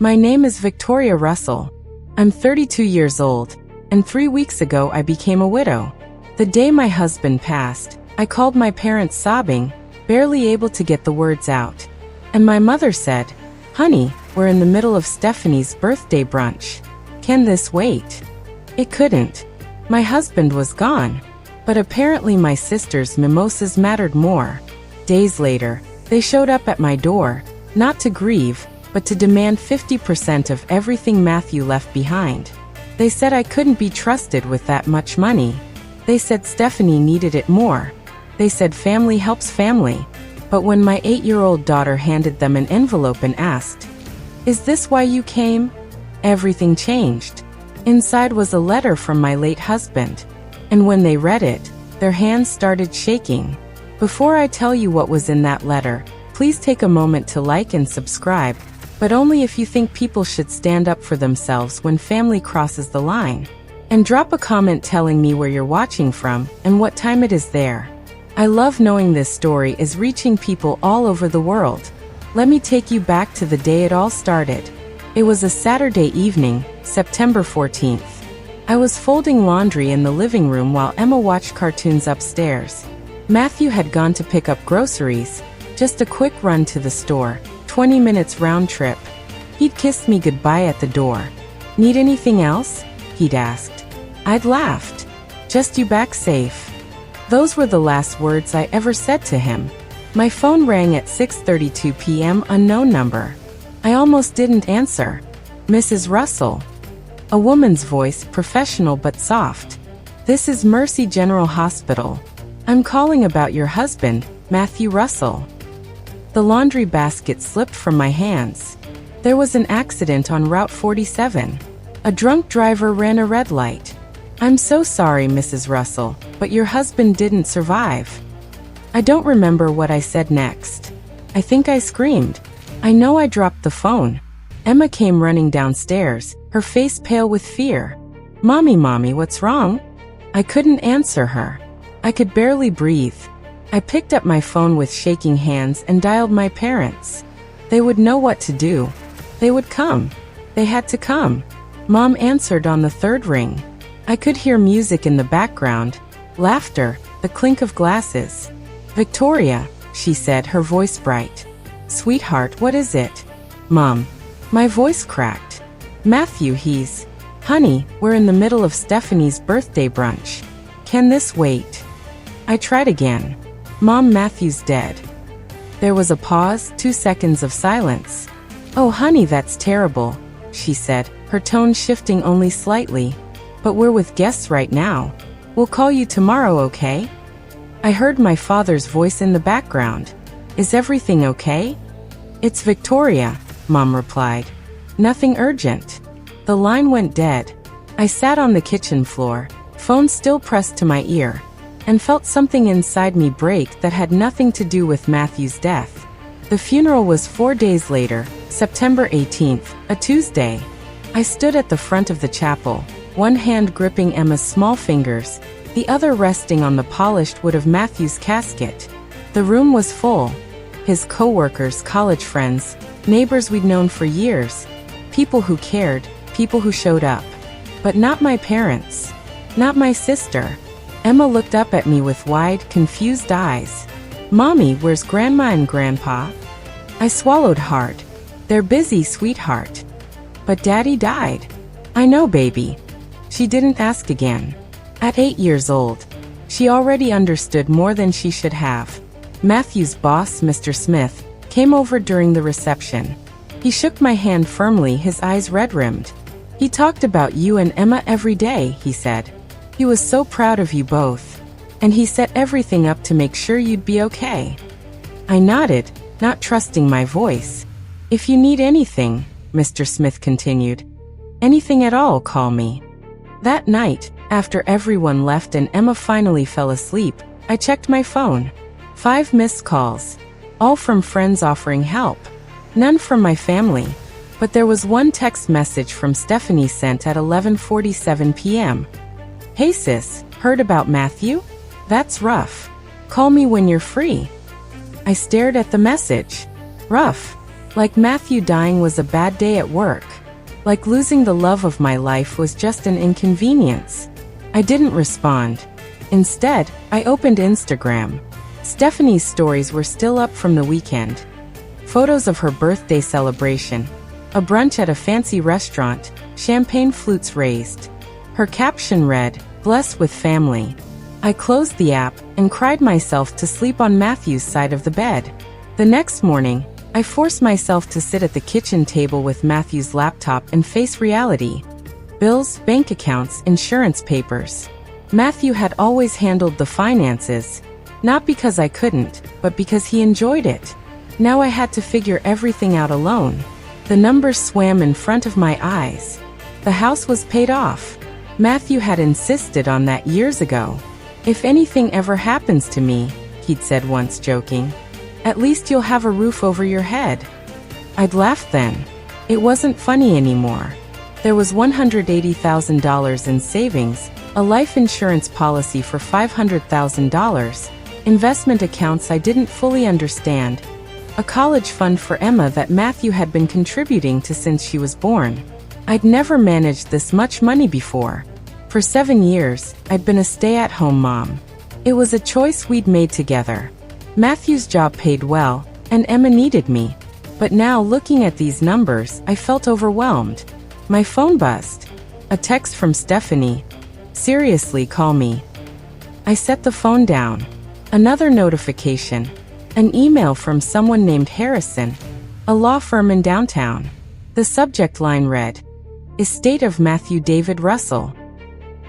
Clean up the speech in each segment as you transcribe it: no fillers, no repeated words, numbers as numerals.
My name is Victoria Russell. I'm 32 years old, and 3 weeks ago I became a widow. The day my husband passed, I called my parents sobbing, barely able to get the words out. And my mother said, "Honey, we're in the middle of Stephanie's birthday brunch. Can this wait?" It couldn't. My husband was gone. But apparently my sister's mimosas mattered more. Days later, they showed up at my door, not to grieve, but to demand 50% of everything Matthew left behind. They said I couldn't be trusted with that much money. They said Stephanie needed it more. They said family helps family. But when my 8-year-old daughter handed them an envelope and asked, "Is this why you came?" everything changed. Inside was a letter from my late husband. And when they read it, their hands started shaking. Before I tell you what was in that letter, please take a moment to like and subscribe, but only if you think people should stand up for themselves when family crosses the line. And drop a comment telling me where you're watching from and what time it is there. I love knowing this story is reaching people all over the world. Let me take you back to the day it all started. It was a Saturday evening, September 14th. I was folding laundry in the living room while Emma watched cartoons upstairs. Matthew had gone to pick up groceries, just a quick run to the store, 20 minutes round trip. He'd kissed me goodbye at the door. "Need anything else?" he'd asked. I'd laughed. "Just you back safe." Those were the last words I ever said to him. My phone rang at 6:32 p.m. unknown number. I almost didn't answer. "Mrs. Russell." A woman's voice, professional but soft. "This is Mercy General Hospital. I'm calling about your husband, Matthew Russell." The laundry basket slipped from my hands. There was an accident on Route 47. A drunk driver ran a red light. "I'm so sorry, Mrs. Russell, but your husband didn't survive." I don't remember what I said next. I think I screamed. I know I dropped the phone. Emma came running downstairs, her face pale with fear. Mommy, what's wrong?" I couldn't answer her. I could barely breathe. I picked up my phone with shaking hands and dialed my parents. They would know what to do. They would come. They had to come. Mom answered on the third ring. I could hear music in the background, laughter, the clink of glasses. "Victoria," she said, her voice bright. "Sweetheart, what is it?" "Mom." My voice cracked. "Matthew, he's..." "Honey, we're in the middle of Stephanie's birthday brunch. Can this wait?" I tried again. "Mom, Matthew's dead." There was a pause, 2 seconds of silence. "Oh honey, that's terrible," she said, her tone shifting only slightly. "But we're with guests right now. We'll call you tomorrow, okay?" I heard my father's voice in the background. "Is everything okay?" "It's Victoria," Mom replied. "Nothing urgent." The line went dead. I sat on the kitchen floor, phone still pressed to my ear, and felt something inside me break that had nothing to do with Matthew's death. The funeral was 4 days later, September 18th, a Tuesday. I stood at the front of the chapel, one hand gripping Emma's small fingers, the other resting on the polished wood of Matthew's casket. The room was full. His co-workers, college friends, neighbors we'd known for years, people who cared, people who showed up. But not my parents. Not my sister. Emma looked up at me with wide, confused eyes. "Mommy, where's Grandma and Grandpa?" I swallowed hard. "They're busy, sweetheart." "But Daddy died." "I know, baby." She didn't ask again. At 8 years old, she already understood more than she should have. Matthew's boss, Mr. Smith, came over during the reception. He shook my hand firmly, his eyes red-rimmed. "He talked about you and Emma every day," he said. "He was so proud of you both. And he set everything up to make sure you'd be okay." I nodded, not trusting my voice. "If you need anything," Mr. Smith continued, "anything at all, call me." That night, after everyone left and Emma finally fell asleep, I checked my phone. 5 missed calls. All from friends offering help. None from my family. But there was one text message from Stephanie sent at 11:47 p.m. "Hey sis, heard about Matthew? That's rough. Call me when you're free." I stared at the message. Rough. Like Matthew dying was a bad day at work. Like losing the love of my life was just an inconvenience. I didn't respond. Instead, I opened Instagram. Stephanie's stories were still up from the weekend. Photos of her birthday celebration. A brunch at a fancy restaurant, champagne flutes raised. Her caption read, "Blessed with family." I closed the app and cried myself to sleep on Matthew's side of the bed. The next morning, I forced myself to sit at the kitchen table with Matthew's laptop and face reality. Bills, bank accounts, insurance papers. Matthew had always handled the finances, not because I couldn't, but because he enjoyed it. Now I had to figure everything out alone. The numbers swam in front of my eyes. The house was paid off. Matthew had insisted on that years ago. "If anything ever happens to me," he'd said once joking, "at least you'll have a roof over your head." I'd laughed then. It wasn't funny anymore. There was $180,000 in savings, a life insurance policy for $500,000, investment accounts I didn't fully understand, a college fund for Emma that Matthew had been contributing to since she was born. I'd never managed this much money before. For 7 years, I'd been a stay-at-home mom. It was a choice we'd made together. Matthew's job paid well, and Emma needed me. But now, looking at these numbers, I felt overwhelmed. My phone buzzed. A text from Stephanie. "Seriously, call me." I set the phone down. Another notification. An email from someone named Harrison, a law firm in downtown. The subject line read, "Estate of Matthew David Russell."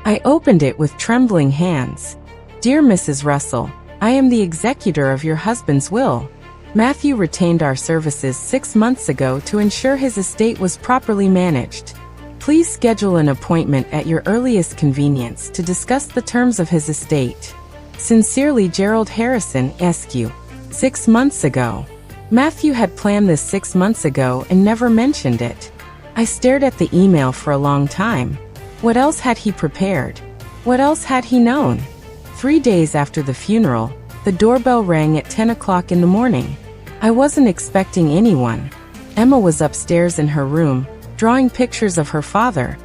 I opened it with trembling hands. "Dear Mrs. Russell, I am the executor of your husband's will. Matthew retained our services 6 months ago to ensure his estate was properly managed. Please schedule an appointment at your earliest convenience to discuss the terms of his estate. Sincerely, Gerald Harrison, SQ." 6 months ago. Matthew had planned this 6 months ago and never mentioned it. I stared at the email for a long time. What else had he prepared? What else had he known? 3 days after the funeral, the doorbell rang at 10 o'clock in the morning. I wasn't expecting anyone. Emma was upstairs in her room, drawing pictures of her father.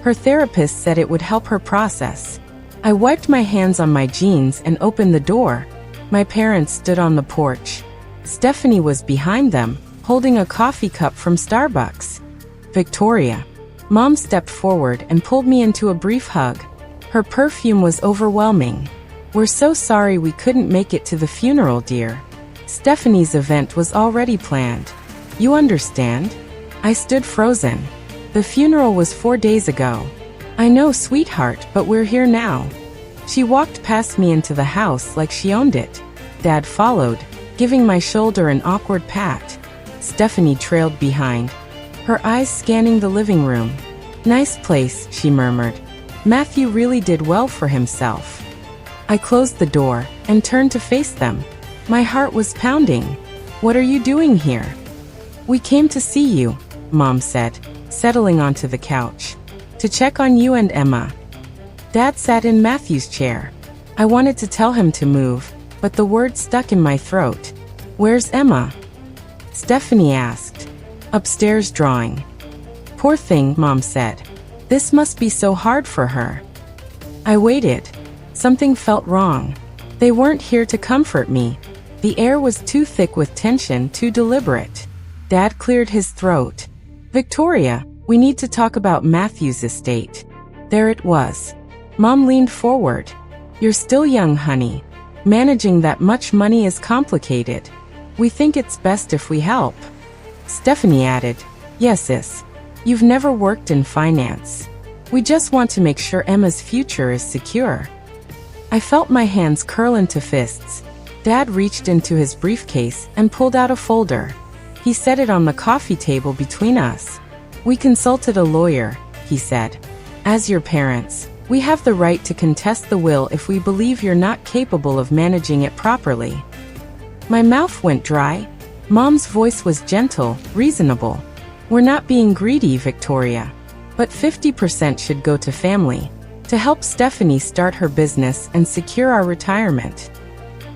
Her therapist said it would help her process. I wiped my hands on my jeans and opened the door. My parents stood on the porch. Stephanie was behind them, holding a coffee cup from Starbucks. "Victoria." Mom stepped forward and pulled me into a brief hug. Her perfume was overwhelming. "We're so sorry we couldn't make it to the funeral, dear. Stephanie's event was already planned. You understand?" I stood frozen. "The funeral was 4 days ago." "I know, sweetheart, but we're here now." She walked past me into the house like she owned it. Dad followed, giving my shoulder an awkward pat. Stephanie trailed behind, her eyes scanning the living room. "Nice place," she murmured. "Matthew really did well for himself." I closed the door and turned to face them. My heart was pounding. "What are you doing here?" "We came to see you," Mom said, settling onto the couch. "To check on you and Emma." Dad sat in Matthew's chair. I wanted to tell him to move, but the word stuck in my throat. "Where's Emma?" Stephanie asked. "Upstairs drawing." "Poor thing," Mom said. "This must be so hard for her." I waited. Something felt wrong. They weren't here to comfort me. The air was too thick with tension, too deliberate. Dad cleared his throat. "Victoria, we need to talk about Matthew's estate." There it was. Mom leaned forward. "You're still young, honey. Managing that much money is complicated. We think it's best if we help." Stephanie added, "Yes, sis. You've never worked in finance. We just want to make sure Emma's future is secure." I felt my hands curl into fists. Dad reached into his briefcase and pulled out a folder. He set it on the coffee table between us. "We consulted a lawyer," he said. "As your parents, we have the right to contest the will if we believe you're not capable of managing it properly." My mouth went dry. Mom's voice was gentle, reasonable. "We're not being greedy, Victoria. But 50% should go to family, to help Stephanie start her business and secure our retirement."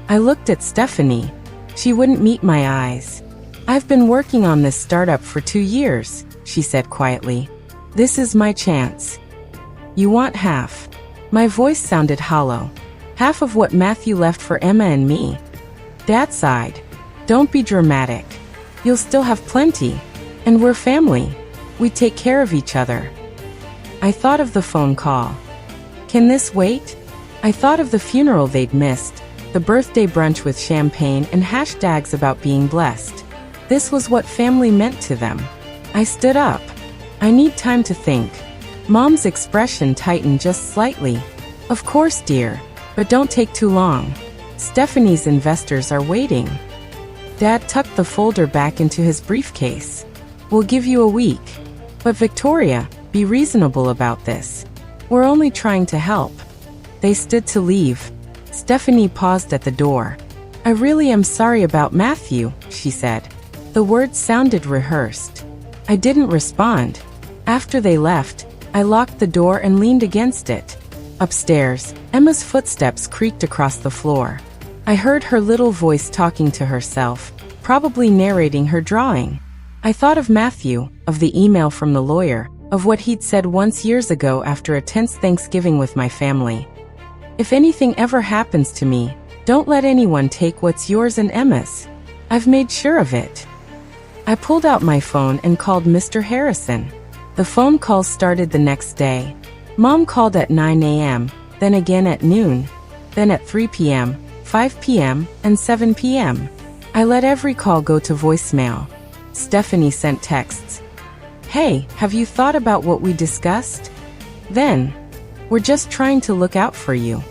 I looked at Stephanie. She wouldn't meet my eyes. I've been working on this startup for 2 years, she said quietly. This is my chance. You want half? My voice sounded hollow. Half of what Matthew left for Emma and me. Dad sighed. Don't be dramatic. You'll still have plenty. And we're family. We take care of each other. I thought of the phone call. Can this wait? I thought of the funeral they'd missed, the birthday brunch with champagne and hashtags about being blessed. This was what family meant to them. I stood up. I need time to think. Mom's expression tightened just slightly. Of course, dear, but don't take too long. Stephanie's investors are waiting. Dad tucked the folder back into his briefcase. We'll give you a week. But Victoria, be reasonable about this. We're only trying to help. They stood to leave. Stephanie paused at the door. I really am sorry about Matthew, she said. The words sounded rehearsed. I didn't respond. After they left, I locked the door and leaned against it. Upstairs, Emma's footsteps creaked across the floor. I heard her little voice talking to herself, probably narrating her drawing. I thought of Matthew, of the email from the lawyer, of what he'd said once years ago after a tense Thanksgiving with my family. If anything ever happens to me, don't let anyone take what's yours and Emma's. I've made sure of it. I pulled out my phone and called Mr. Harrison. The phone calls started the next day. Mom called at 9 a.m., then again at noon, then at 3 p.m., 5 p.m., and 7 p.m. I let every call go to voicemail. Stephanie sent texts. Hey, have you thought about what we discussed? Then, we're just trying to look out for you.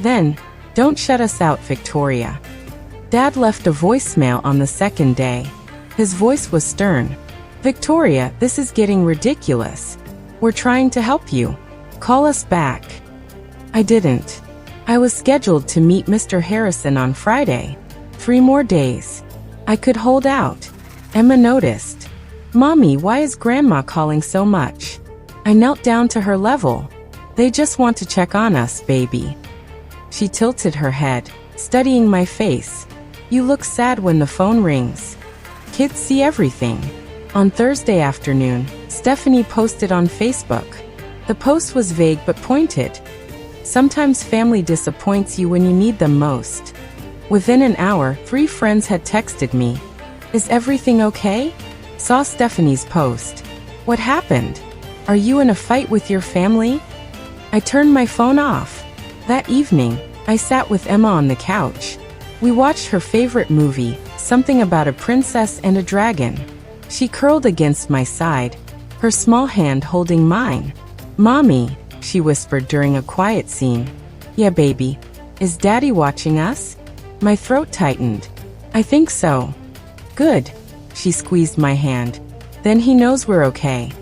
Then, don't shut us out, Victoria. Dad left a voicemail on the second day. His voice was stern. Victoria, this is getting ridiculous. We're trying to help you. Call us back. I didn't. I was scheduled to meet Mr. Harrison on Friday. 3 more days. I could hold out. Emma noticed. Mommy, why is Grandma calling so much? I knelt down to her level. They just want to check on us, baby. She tilted her head, studying my face. You look sad when the phone rings. Kids see everything. On Thursday afternoon, Stephanie posted on Facebook. The post was vague but pointed. Sometimes family disappoints you when you need them most. Within an hour, 3 friends had texted me. Is everything okay? Saw Stephanie's post. What happened? Are you in a fight with your family? I turned my phone off. That evening, I sat with Emma on the couch. We watched her favorite movie, something about a princess and a dragon. She curled against my side, her small hand holding mine. Mommy, she whispered during a quiet scene. Yeah, baby. Is Daddy watching us? My throat tightened. I think so. Good. She squeezed my hand. Then he knows we're okay.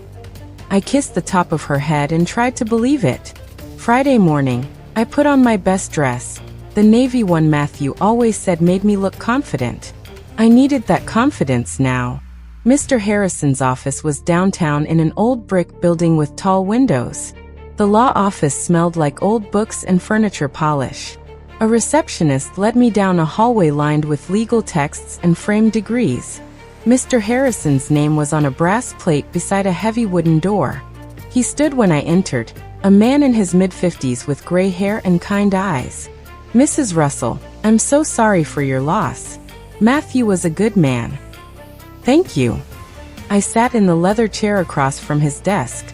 I kissed the top of her head and tried to believe it. Friday morning, I put on my best dress, the navy one Matthew always said made me look confident. I needed that confidence now. Mr. Harrison's office was downtown in an old brick building with tall windows. The law office smelled like old books and furniture polish. A receptionist led me down a hallway lined with legal texts and framed degrees. Mr. Harrison's name was on a brass plate beside a heavy wooden door. He stood when I entered, a man in his mid-50s with gray hair and kind eyes. Mrs. Russell, I'm so sorry for your loss. Matthew was a good man. Thank you. I sat in the leather chair across from his desk.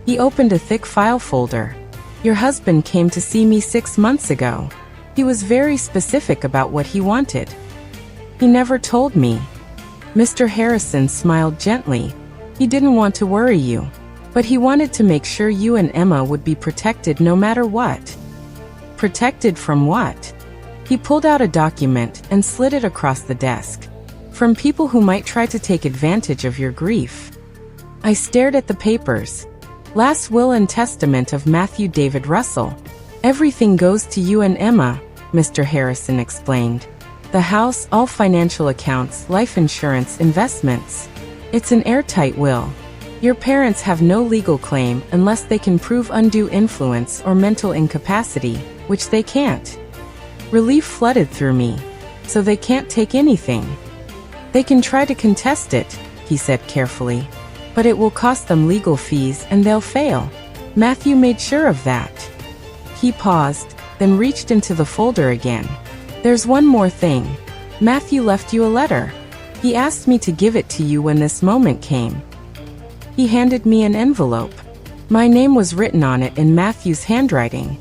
He opened a thick file folder. Your husband came to see me 6 months ago. He was very specific about what he wanted. He never told me. Mr. Harrison smiled gently. He didn't want to worry you, but he wanted to make sure you and Emma would be protected no matter what. Protected from what? He pulled out a document and slid it across the desk. From people who might try to take advantage of your grief. I stared at the papers. Last will and testament of Matthew David Russell. Everything goes to you and Emma, Mr. Harrison explained. The house, all financial accounts, life insurance, investments. It's an airtight will. Your parents have no legal claim unless they can prove undue influence or mental incapacity, which they can't. Relief flooded through me. So they can't take anything. They can try to contest it, he said carefully. But it will cost them legal fees and they'll fail. Matthew made sure of that. He paused, then reached into the folder again. There's one more thing. Matthew left you a letter. He asked me to give it to you when this moment came. He handed me an envelope. My name was written on it in Matthew's handwriting.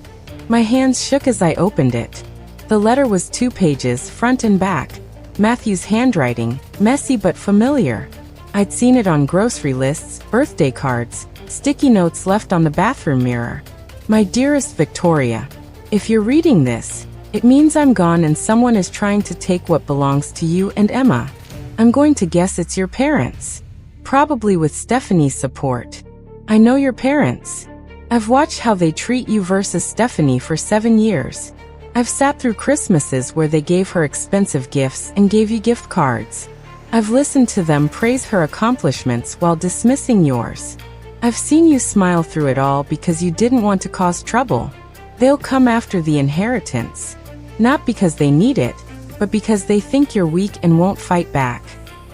My hands shook as I opened it. The letter was 2 pages, front and back. Matthew's handwriting, messy but familiar. I'd seen it on grocery lists, birthday cards, sticky notes left on the bathroom mirror. My dearest Victoria, if you're reading this, it means I'm gone and someone is trying to take what belongs to you and Emma. I'm going to guess it's your parents. Probably with Stephanie's support. I know your parents. I've watched how they treat you versus Stephanie for 7 years. I've sat through Christmases where they gave her expensive gifts and gave you gift cards. I've listened to them praise her accomplishments while dismissing yours. I've seen you smile through it all because you didn't want to cause trouble. They'll come after the inheritance. Not because they need it, but because they think you're weak and won't fight back.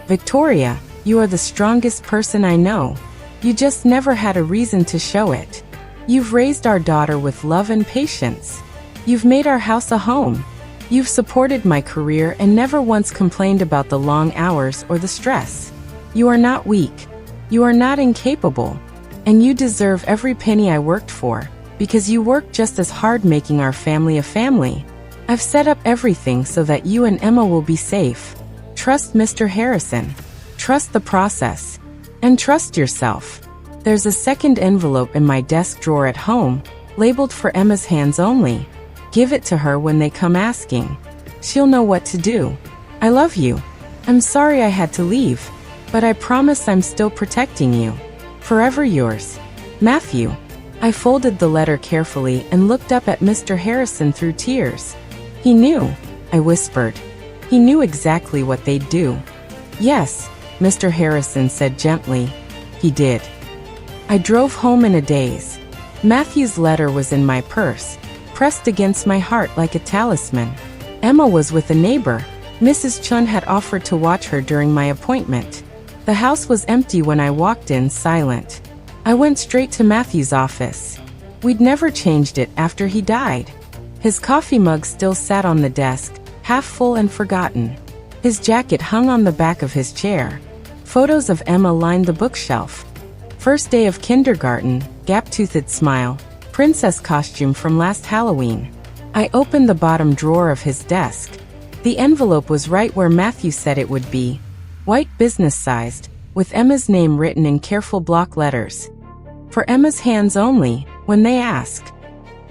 Victoria, you are the strongest person I know. You just never had a reason to show it. You've raised our daughter with love and patience. You've made our house a home. You've supported my career and never once complained about the long hours or the stress. You are not weak. You are not incapable. And you deserve every penny I worked for, because you worked just as hard making our family a family. I've set up everything so that you and Emma will be safe. Trust Mr. Harrison. Trust the process. And trust yourself. There's a second envelope in my desk drawer at home, labeled for Emma's hands only. Give it to her when they come asking. She'll know what to do. I love you. I'm sorry I had to leave, but I promise I'm still protecting you. Forever yours, Matthew. I folded the letter carefully and looked up at Mr. Harrison through tears. He knew, I whispered. He knew exactly what they'd do. Yes, Mr. Harrison said gently. He did. I drove home in a daze. Matthew's letter was in my purse, pressed against my heart like a talisman. Emma was with a neighbor. Mrs. Chun had offered to watch her during my appointment. The house was empty when I walked in, silent. I went straight to Matthew's office. We'd never changed it after he died. His coffee mug still sat on the desk, half full and forgotten. His jacket hung on the back of his chair. Photos of Emma lined the bookshelf. First day of kindergarten, gap-toothed smile, princess costume from last Halloween. I opened the bottom drawer of his desk. The envelope was right where Matthew said it would be. White, business-sized, with Emma's name written in careful block letters. For Emma's hands only, when they ask.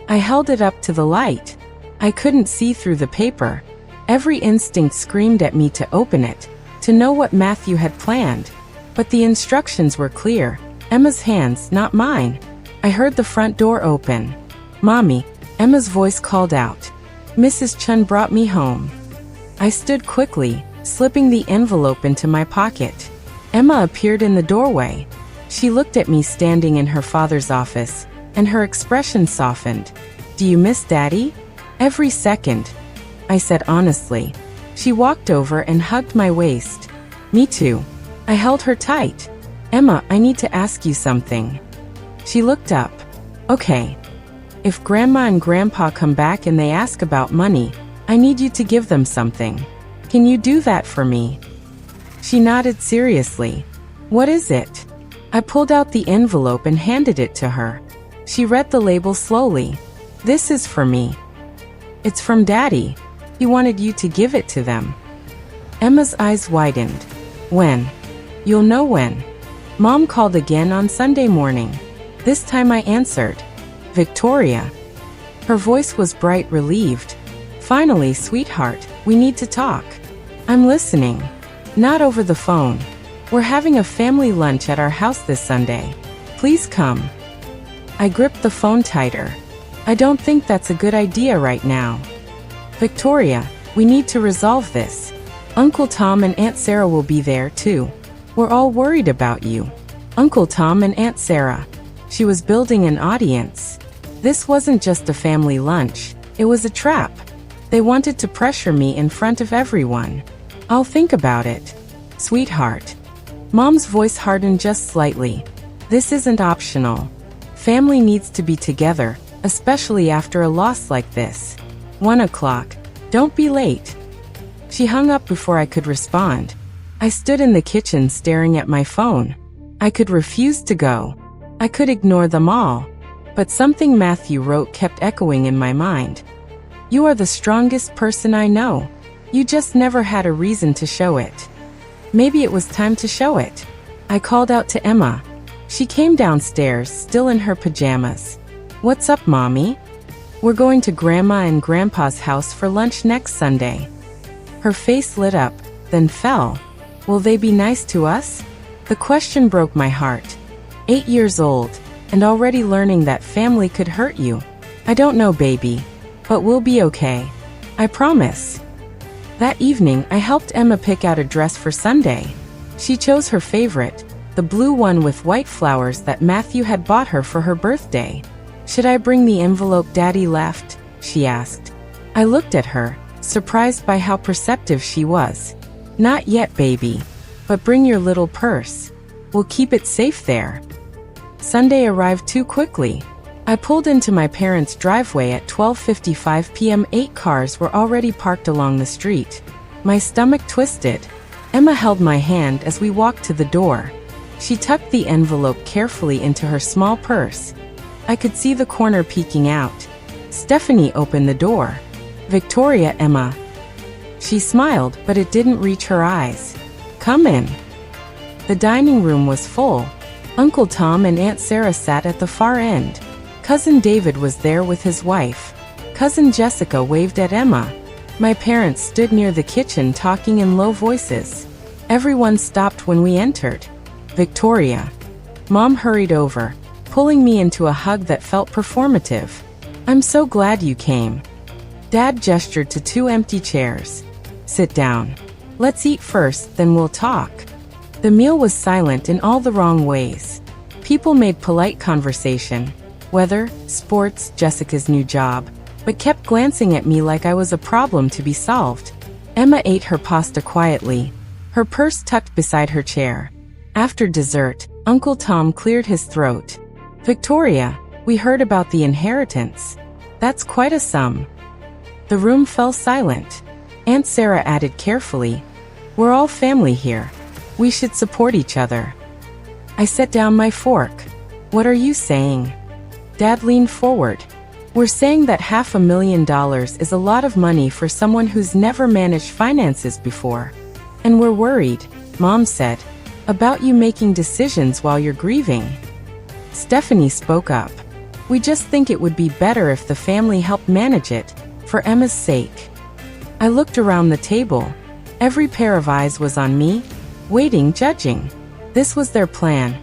I held it up to the light. I couldn't see through the paper. Every instinct screamed at me to open it, to know what Matthew had planned. But the instructions were clear. Emma's hands, not mine. I heard the front door open. Mommy, Emma's voice called out. Mrs. Chun brought me home. I stood quickly, slipping the envelope into my pocket. Emma appeared in the doorway. She looked at me standing in her father's office, and her expression softened. Do you miss Daddy? Every second, I said honestly. She walked over and hugged my waist. Me too. I held her tight. Emma, I need to ask you something. She looked up. Okay. If Grandma and Grandpa come back and they ask about money, I need you to give them something. Can you do that for me? She nodded seriously. What is it? I pulled out the envelope and handed it to her. She read the label slowly. This is for me. It's from Daddy. He wanted you to give it to them. Emma's eyes widened. When? You'll know when. Mom called again on Sunday morning. This time I answered. Victoria. Her voice was bright, relieved. Finally, sweetheart, we need to talk. I'm listening. Not over the phone. We're having a family lunch at our house this Sunday. Please come. I gripped the phone tighter. I don't think that's a good idea right now. Victoria, we need to resolve this. Uncle Tom and Aunt Sarah will be there too. We're all worried about you. Uncle Tom and Aunt Sarah. She was building an audience. This wasn't just a family lunch. It was a trap. They wanted to pressure me in front of everyone. I'll think about it. Sweetheart. Mom's voice hardened just slightly. This isn't optional. Family needs to be together, especially after a loss like this. 1 o'clock. Don't be late. She hung up before I could respond. I stood in the kitchen staring at my phone. I could refuse to go. I could ignore them all. But something Matthew wrote kept echoing in my mind. You are the strongest person I know. You just never had a reason to show it. Maybe it was time to show it. I called out to Emma. She came downstairs, still in her pajamas. What's up, Mommy? We're going to Grandma and Grandpa's house for lunch next Sunday. Her face lit up, then fell. Will they be nice to us? The question broke my heart. 8 years old, and already learning that family could hurt you. I don't know, baby, but we'll be okay. I promise. That evening, I helped Emma pick out a dress for Sunday. She chose her favorite, the blue one with white flowers that Matthew had bought her for her birthday. Should I bring the envelope Daddy left? She asked. I looked at her, surprised by how perceptive she was. Not yet, baby, but bring your little purse. We'll keep it safe there. Sunday arrived too quickly. I pulled into my parents' driveway at 12:55 p.m. 8 cars were already parked along the street. My stomach twisted. Emma held my hand as we walked to the door. She tucked the envelope carefully into her small purse. I could see the corner peeking out. Stephanie opened the door. Victoria, Emma. She smiled, but it didn't reach her eyes. Come in. The dining room was full. Uncle Tom and Aunt Sarah sat at the far end. Cousin David was there with his wife. Cousin Jessica waved at Emma. My parents stood near the kitchen talking in low voices. Everyone stopped when we entered. Victoria. Mom hurried over, pulling me into a hug that felt performative. I'm so glad you came. Dad gestured to 2 empty chairs. Sit down. Let's eat first, then we'll talk. The meal was silent in all the wrong ways. People made polite conversation. Weather, sports, Jessica's new job, but kept glancing at me like I was a problem to be solved. Emma ate her pasta quietly, her purse tucked beside her chair. After dessert, Uncle Tom cleared his throat. Victoria, we heard about the inheritance. That's quite a sum. The room fell silent. Aunt Sarah added carefully, we're all family here. We should support each other. I set down my fork. What are you saying? Dad leaned forward. We're saying that $500,000 is a lot of money for someone who's never managed finances before. And we're worried, Mom said, about you making decisions while you're grieving. Stephanie spoke up. We just think it would be better if the family helped manage it, for Emma's sake. I looked around the table. Every pair of eyes was on me, waiting, judging. This was their plan.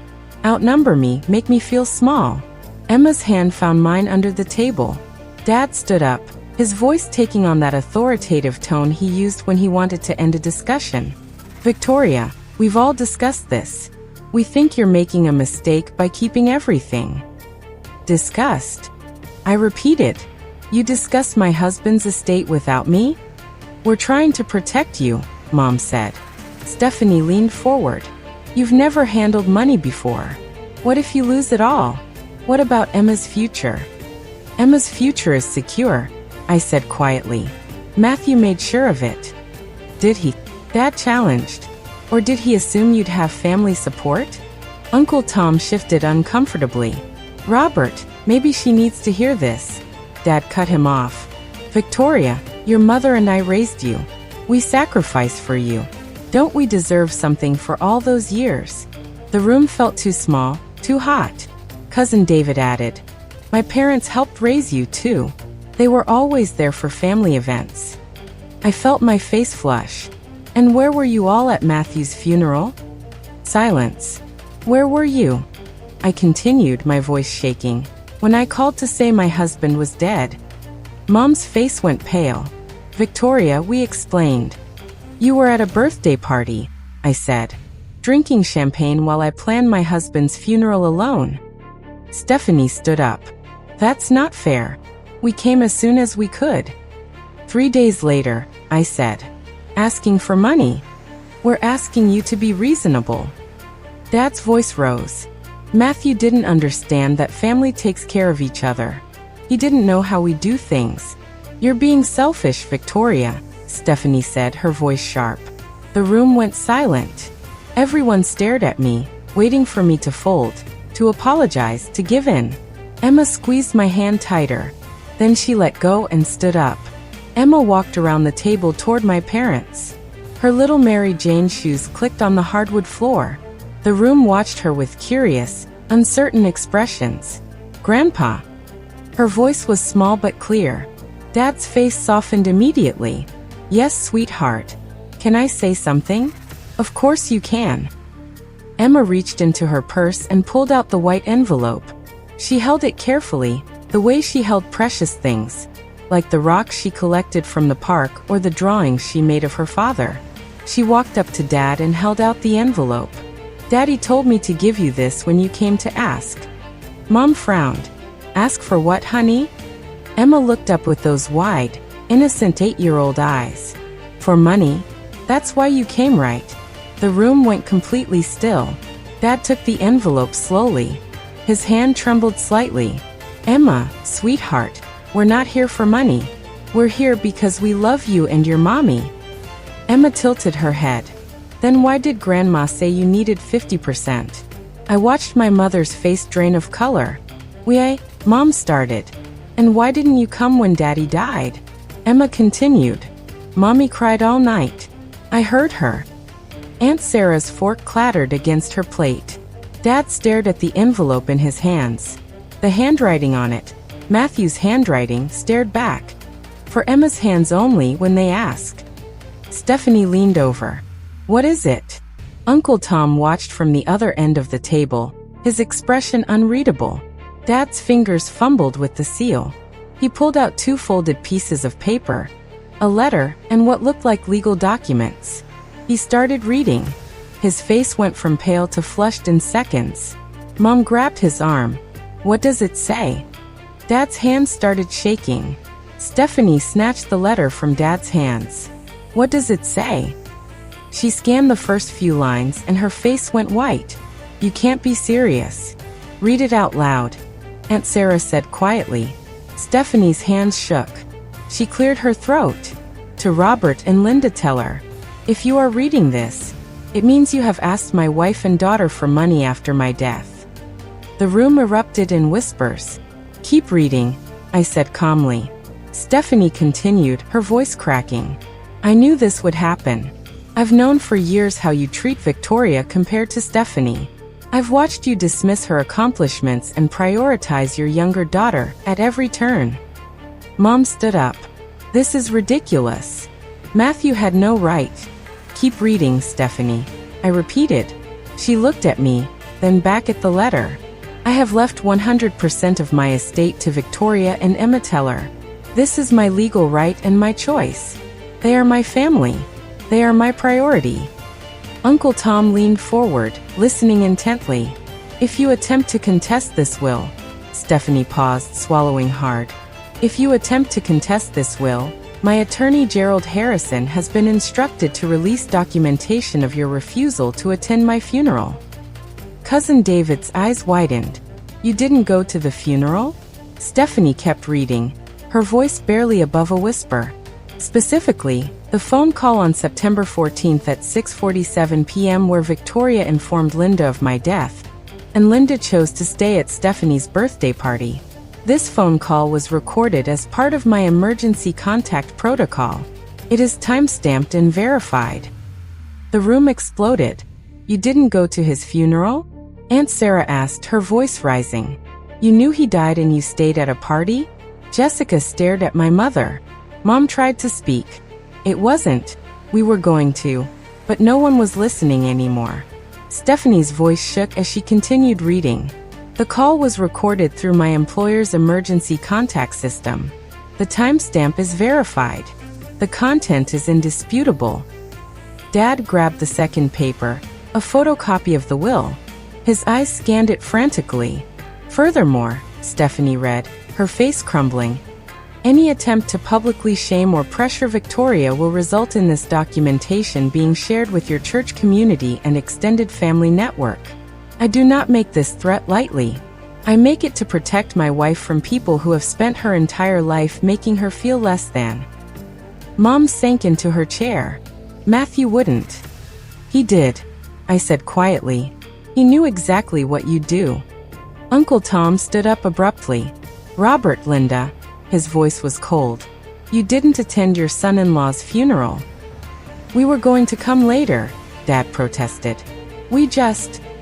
Outnumber me, make me feel small. Emma's hand found mine under the table. Dad stood up, his voice taking on that authoritative tone he used when he wanted to end a discussion. Victoria, we've all discussed this. We think you're making a mistake by keeping everything. Discussed? I repeated. You discussed my husband's estate without me? We're trying to protect you, Mom said. Stephanie leaned forward. You've never handled money before. What if you lose it all? What about Emma's future? Emma's future is secure, I said quietly. Matthew made sure of it. Did he? Dad challenged. Or did he assume you'd have family support? Uncle Tom shifted uncomfortably. Robert, maybe she needs to hear this. Dad cut him off. Victoria, your mother and I raised you. We sacrificed for you. Don't we deserve something for all those years? The room felt too small, too hot. Cousin David added, my parents helped raise you too. They were always there for family events. I felt my face flush. And where were you all at Matthew's funeral? Silence. Where were you? I continued, my voice shaking, when I called to say my husband was dead. Mom's face went pale. Victoria, we explained. You were at a birthday party, I said, drinking champagne while I planned my husband's funeral alone. Stephanie stood up. That's not fair. We came as soon as we could. 3 days later, I said. Asking for money. We're asking you to be reasonable. Dad's voice rose. Matthew didn't understand that family takes care of each other. He didn't know how we do things. You're being selfish, Victoria, Stephanie said, her voice sharp. The room went silent. Everyone stared at me, waiting for me to fold, to apologize, to give in. Emma squeezed my hand tighter. Then she let go and stood up. Emma walked around the table toward my parents. Her little Mary Jane shoes clicked on the hardwood floor. The room watched her with curious, uncertain expressions. Grandpa. Her voice was small but clear. Dad's face softened immediately. Yes, sweetheart. Can I say something? Of course you can. Emma reached into her purse and pulled out the white envelope. She held it carefully, the way she held precious things, like the rocks she collected from the park or the drawings she made of her father. She walked up to Dad and held out the envelope. Daddy told me to give you this when you came to ask. Mom frowned. Ask for what, honey? Emma looked up with those wide, innocent 8-year-old eyes. For money? That's why you came, right? The room went completely still. Dad took the envelope slowly. His hand trembled slightly. Emma, sweetheart, we're not here for money. We're here because we love you and your mommy. Emma tilted her head. Then why did Grandma say you needed 50%? I watched my mother's face drain of color. Mom started. And why didn't you come when Daddy died? Emma continued. Mommy cried all night. I heard her. Aunt Sarah's fork clattered against her plate. Dad stared at the envelope in his hands. The handwriting on it, Matthew's handwriting, stared back. For Emma's hands only when they asked. Stephanie leaned over. What is it? Uncle Tom watched from the other end of the table, his expression unreadable. Dad's fingers fumbled with the seal. He pulled out 2 folded pieces of paper, a letter, and what looked like legal documents. He started reading. His face went from pale to flushed in seconds. Mom grabbed his arm. What does it say? Dad's hands started shaking. Stephanie snatched the letter from Dad's hands. What does it say? She scanned the first few lines and her face went white. You can't be serious. Read it out loud, Aunt Sarah said quietly. Stephanie's hands shook. She cleared her throat. To Robert and Linda Teller. If you are reading this, it means you have asked my wife and daughter for money after my death. The room erupted in whispers. Keep reading, I said calmly. Stephanie continued, her voice cracking. I knew this would happen. I've known for years how you treat Victoria compared to Stephanie. I've watched you dismiss her accomplishments and prioritize your younger daughter at every turn. Mom stood up. This is ridiculous. Matthew had no right. Keep reading, Stephanie, I repeated. She looked at me, then back at the letter. I have left 100% of my estate to Victoria and Emma Teller. This is my legal right and my choice. They are my family. They are my priority. Uncle Tom leaned forward, listening intently. If you attempt to contest this will... Stephanie paused, swallowing hard. If you attempt to contest this will, my attorney Gerald Harrison has been instructed to release documentation of your refusal to attend my funeral. Cousin David's eyes widened. You didn't go to the funeral? Stephanie kept reading, her voice barely above a whisper. Specifically, the phone call on September 14th at 6:47 p.m. where Victoria informed Linda of my death, and Linda chose to stay at Stephanie's birthday party. This phone call was recorded as part of my emergency contact protocol. It is time-stamped and verified. The room exploded. You didn't go to his funeral? Aunt Sarah asked, her voice rising. You knew he died and you stayed at a party? Jessica stared at my mother. Mom tried to speak. It wasn't. We were going to. But no one was listening anymore. Stephanie's voice shook as she continued reading. The call was recorded through my employer's emergency contact system. The timestamp is verified. The content is indisputable. Dad grabbed the second paper, a photocopy of the will. His eyes scanned it frantically. Furthermore, Stephanie read, her face crumbling. Any attempt to publicly shame or pressure Victoria will result in this documentation being shared with your church community and extended family network. I do not make this threat lightly. I make it to protect my wife from people who have spent her entire life making her feel less than. Mom sank into her chair. Matthew wouldn't. He did, I said quietly. He knew exactly what you'd do. Uncle Tom stood up abruptly. Robert, Linda. His voice was cold. You didn't attend your son-in-law's funeral. We were going to come later, Dad protested.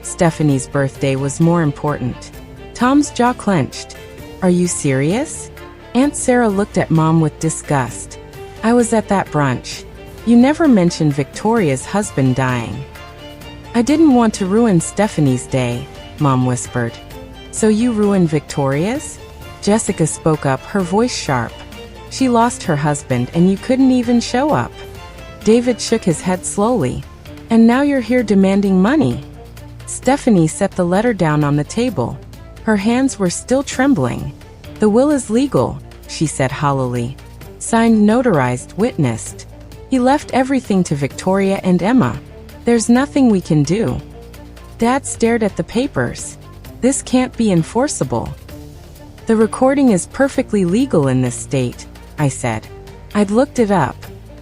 Stephanie's birthday was more important. Tom's jaw clenched. Are you serious? Aunt Sarah looked at Mom with disgust. I was at that brunch. You never mentioned Victoria's husband dying. I didn't want to ruin Stephanie's day, Mom whispered. So you ruined Victoria's? Jessica spoke up, her voice sharp. She lost her husband and you couldn't even show up. David shook his head slowly. And now you're here demanding money. Stephanie set the letter down on the table. Her hands were still trembling. The will is legal, she said hollowly. Signed, notarized, witnessed. He left everything to Victoria and Emma. There's nothing we can do. Dad stared at the papers. This can't be enforceable. The recording is perfectly legal in this state, I said. I'd looked it up.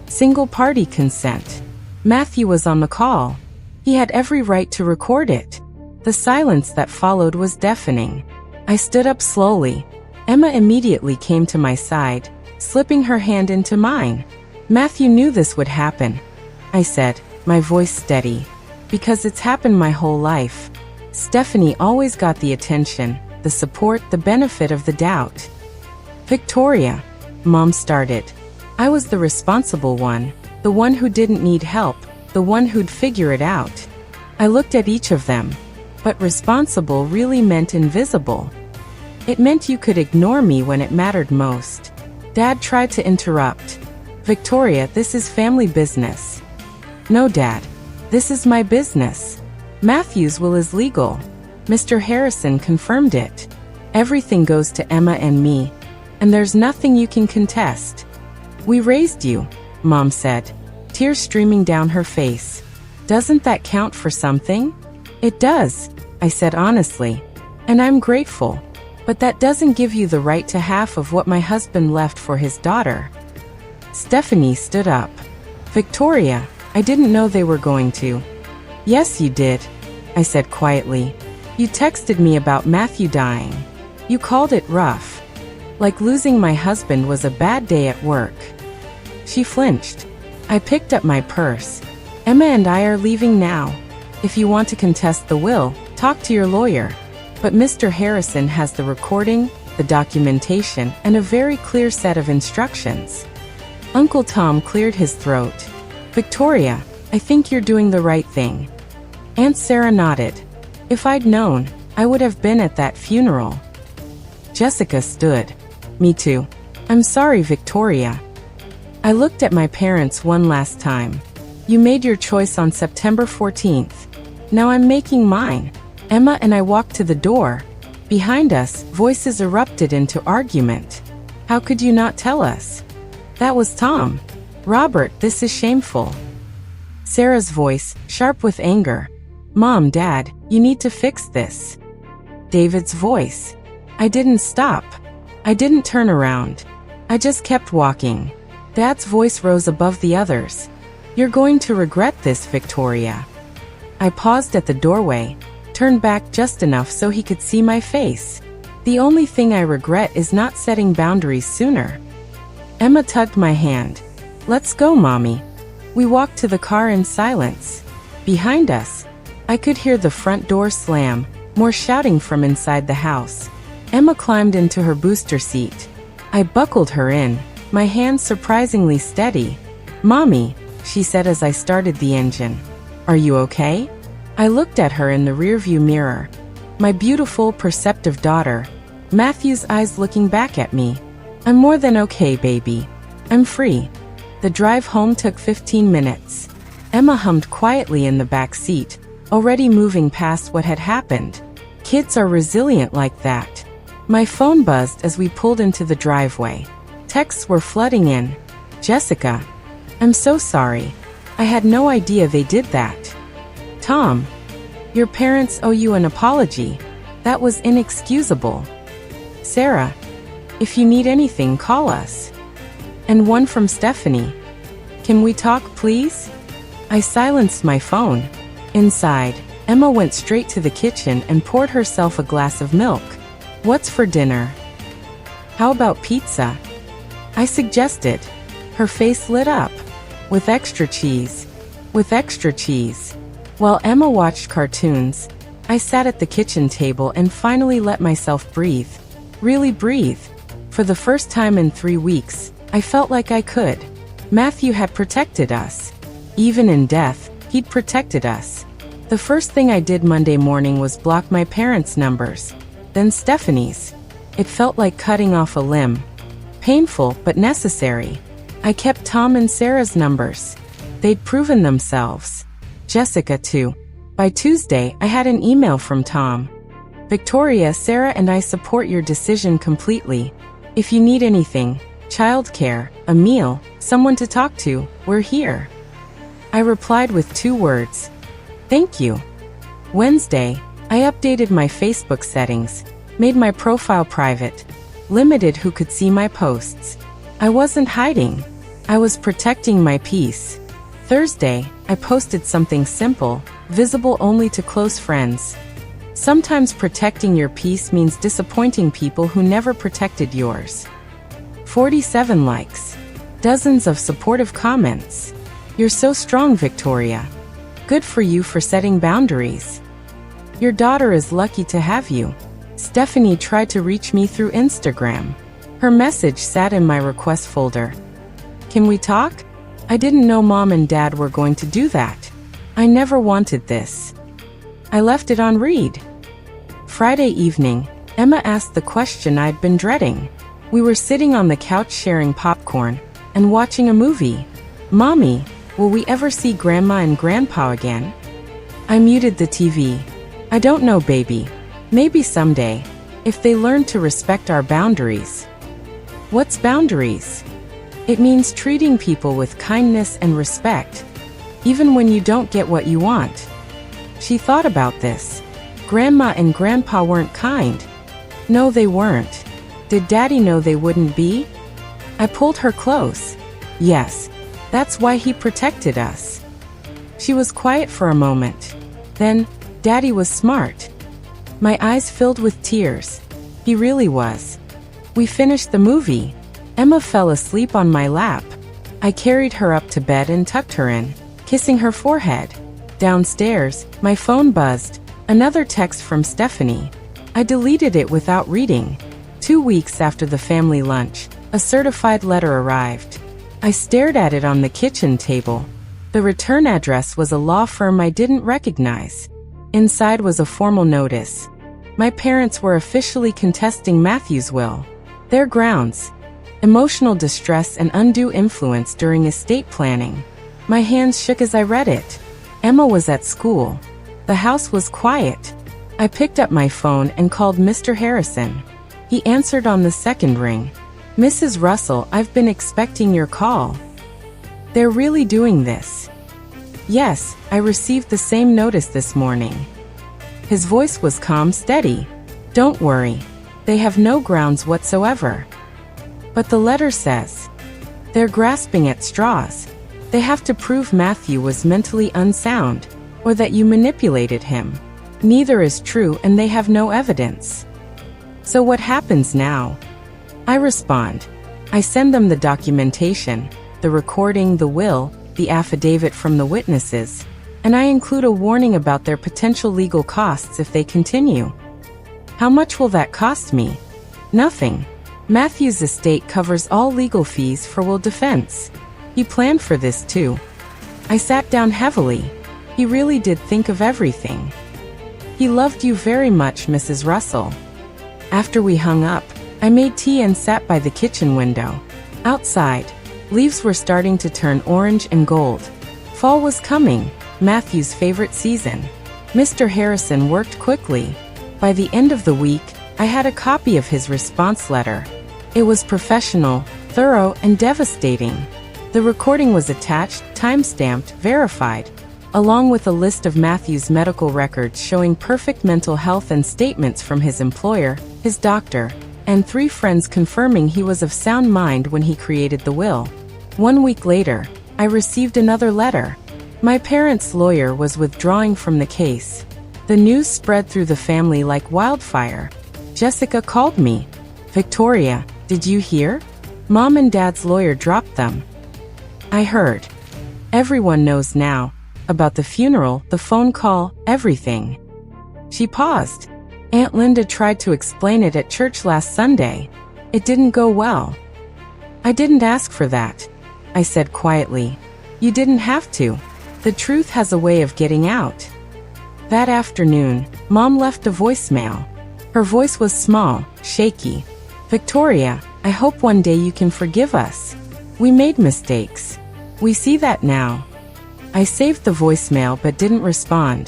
Single-party consent. Matthew was on the call. He had every right to record it. The silence that followed was deafening. I stood up slowly. Emma immediately came to my side, slipping her hand into mine. Matthew knew this would happen, I said, my voice steady. Because it's happened my whole life. Stephanie always got the attention, the support, the benefit of the doubt. Victoria, Mom started. I was the responsible one, the one who didn't need help, the one who'd figure it out. I looked at each of them. But responsible really meant invisible. It meant you could ignore me when it mattered most. Dad tried to interrupt. Victoria, this is family business. No, Dad. This is my business. Matthew's will is legal. Mr. Harrison confirmed it. Everything goes to Emma and me. And there's nothing you can contest. We raised you, Mom said, tears streaming down her face. Doesn't that count for something? It does, I said honestly. And I'm grateful. But that doesn't give you the right to half of what my husband left for his daughter. Stephanie stood up. Victoria, I didn't know they were going to. Yes, you did, I said quietly. You texted me about Matthew dying. You called it rough. Like losing my husband was a bad day at work. She flinched. I picked up my purse. Emma and I are leaving now. If you want to contest the will, talk to your lawyer. But Mr. Harrison has the recording, the documentation, and a very clear set of instructions. Uncle Tom cleared his throat. Victoria, I think you're doing the right thing. Aunt Sarah nodded. If I'd known, I would have been at that funeral. Jessica stood. Me too. I'm sorry, Victoria. I looked at my parents one last time. You made your choice on September 14th. Now I'm making mine. Emma and I walked to the door. Behind us, voices erupted into argument. How could you not tell us? That was Tom. Robert, this is shameful. Sarah's voice, sharp with anger. Mom, Dad, you need to fix this. David's voice. I didn't stop. I didn't turn around. I just kept walking. Dad's voice rose above the others. You're going to regret this, Victoria. I paused at the doorway, turned back just enough so he could see my face. The only thing I regret is not setting boundaries sooner. Emma tugged my hand. Let's go, Mommy. We walked to the car in silence. Behind us, I could hear the front door slam, more shouting from inside the house. Emma climbed into her booster seat. I buckled her in, my hands surprisingly steady. Mommy, she said as I started the engine. Are you okay? I looked at her in the rearview mirror. My beautiful, perceptive daughter. Matthew's eyes looking back at me. I'm more than okay, baby. I'm free. The drive home took 15 minutes. Emma hummed quietly in the back seat, already moving past what had happened. Kids are resilient like that. My phone buzzed as we pulled into the driveway. Texts were flooding in. Jessica, I'm so sorry. I had no idea they did that. Tom, your parents owe you an apology. That was inexcusable. Sarah, if you need anything, call us. And one from Stephanie. Can we talk, please? I silenced my phone. Inside, Emma went straight to the kitchen and poured herself a glass of milk. What's for dinner? How about pizza? I suggested. Her face lit up. With extra cheese. With extra cheese. While Emma watched cartoons, I sat at the kitchen table and finally let myself breathe. Really breathe. For the first time in 3 weeks, I felt like I could. Matthew had protected us. Even in death, he'd protected us. The first thing I did Monday morning was block my parents' numbers. Then Stephanie's. It felt like cutting off a limb. Painful, but necessary. I kept Tom and Sarah's numbers. They'd proven themselves. Jessica too. By Tuesday, I had an email from Tom. Victoria, Sarah and I support your decision completely. If you need anything, childcare, a meal, someone to talk to, we're here. I replied with 2 words. Thank you. Wednesday, I updated my Facebook settings, made my profile private, limited who could see my posts. I wasn't hiding. I was protecting my peace. Thursday, I posted something simple, visible only to close friends. Sometimes protecting your peace means disappointing people who never protected yours. 47 likes. Dozens of supportive comments. You're so strong, Victoria. Good for you for setting boundaries. Your daughter is lucky to have you. Stephanie tried to reach me through Instagram. Her message sat in my request folder. Can we talk? I didn't know Mom and Dad were going to do that. I never wanted this. I left it on read. Friday evening, Emma asked the question I'd been dreading. We were sitting on the couch sharing popcorn and watching a movie. Mommy, will we ever see Grandma and Grandpa again? I muted the TV. I don't know, baby. Maybe someday, if they learn to respect our boundaries. What's boundaries? It means treating people with kindness and respect, even when you don't get what you want. She thought about this. Grandma and Grandpa weren't kind. No, they weren't. Did Daddy know they wouldn't be? I pulled her close. Yes, that's why he protected us. She was quiet for a moment. Then, Daddy was smart. My eyes filled with tears. He really was. We finished the movie. Emma fell asleep on my lap. I carried her up to bed and tucked her in, kissing her forehead. Downstairs, my phone buzzed. Another text from Stephanie. I deleted it without reading. 2 weeks after the family lunch, a certified letter arrived. I stared at it on the kitchen table. The return address was a law firm I didn't recognize. Inside was a formal notice. My parents were officially contesting Matthew's will. Their grounds: emotional distress and undue influence during estate planning. My hands shook as I read it. Emma was at school. The house was quiet. I picked up my phone and called Mr. Harrison. He answered on the second ring. Mrs. Russell, I've been expecting your call. They're really doing this? Yes, I received the same notice this morning. His voice was calm, steady. Don't worry. They have no grounds whatsoever. But the letter says they're grasping at straws. They have to prove Matthew was mentally unsound, or that you manipulated him. Neither is true and they have no evidence. So what happens now? I respond. I send them the documentation, the recording, the will, the affidavit from the witnesses, and I include a warning about their potential legal costs if they continue. How much will that cost me? Nothing. Matthew's estate covers all legal fees for will defense. He planned for this too. I sat down heavily. He really did think of everything. He loved you very much, Mrs. Russell. After we hung up, I made tea and sat by the kitchen window. Outside, leaves were starting to turn orange and gold. Fall was coming, Matthew's favorite season. Mr. Harrison worked quickly. By the end of the week, I had a copy of his response letter. It was professional, thorough and devastating. The recording was attached, time-stamped, verified, along with a list of Matthew's medical records showing perfect mental health and statements from his employer, his doctor, and 3 friends confirming he was of sound mind when he created the will. 1 week later, I received another letter. My parents' lawyer was withdrawing from the case. The news spread through the family like wildfire. Jessica called me. "Victoria, did you hear? Mom and Dad's lawyer dropped them." I heard. Everyone knows now. About the funeral, the phone call, everything. She paused. Aunt Linda tried to explain it at church last Sunday. It didn't go well. "I didn't ask for that," I said quietly. "You didn't have to. The truth has a way of getting out." That afternoon, Mom left a voicemail. Her voice was small, shaky. "Victoria, I hope one day you can forgive us. We made mistakes. We see that now." I saved the voicemail but didn't respond.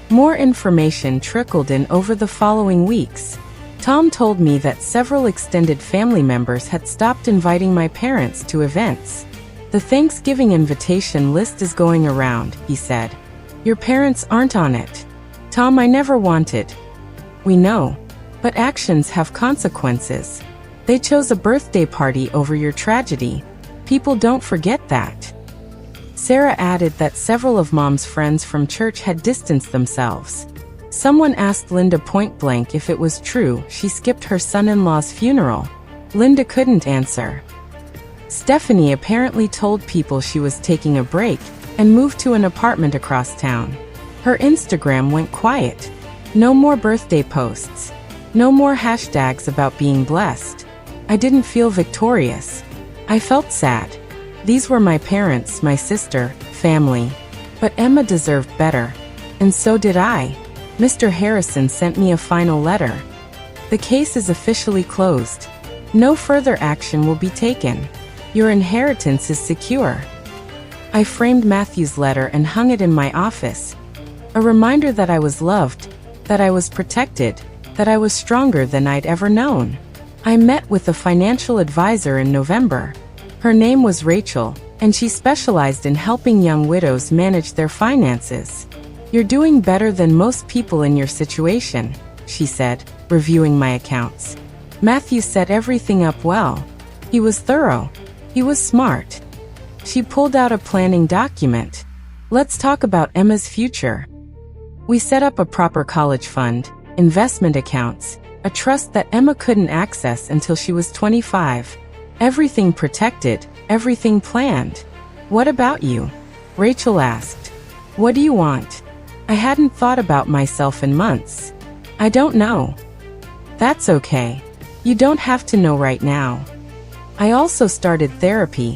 More information trickled in over the following weeks. Tom told me that several extended family members had stopped inviting my parents to events. "The Thanksgiving invitation list is going around," he said. "Your parents aren't on it." "Tom, I never wanted." "We know. But actions have consequences. They chose a birthday party over your tragedy. People don't forget that." Sarah added that several of Mom's friends from church had distanced themselves. Someone asked Linda point-blank if it was true she skipped her son-in-law's funeral. Linda couldn't answer. Stephanie apparently told people she was taking a break and moved to an apartment across town. Her Instagram went quiet. No more birthday posts. No more hashtags about being blessed. I didn't feel victorious. I felt sad. These were my parents, my sister, family. But Emma deserved better. And so did I. Mr. Harrison sent me a final letter. "The case is officially closed. No further action will be taken. Your inheritance is secure." I framed Matthew's letter and hung it in my office. A reminder that I was loved, that I was protected, that I was stronger than I'd ever known. I met with a financial advisor in November. Her name was Rachel, and she specialized in helping young widows manage their finances. "You're doing better than most people in your situation," she said, reviewing my accounts. "Matthew set everything up well. He was thorough. He was smart." She pulled out a planning document. "Let's talk about Emma's future." We set up a proper college fund, investment accounts, a trust that Emma couldn't access until she was 25. Everything protected, everything planned. "What about you?" Rachel asked. "What do you want?" I hadn't thought about myself in months. "I don't know." "That's okay. You don't have to know right now." I also started therapy,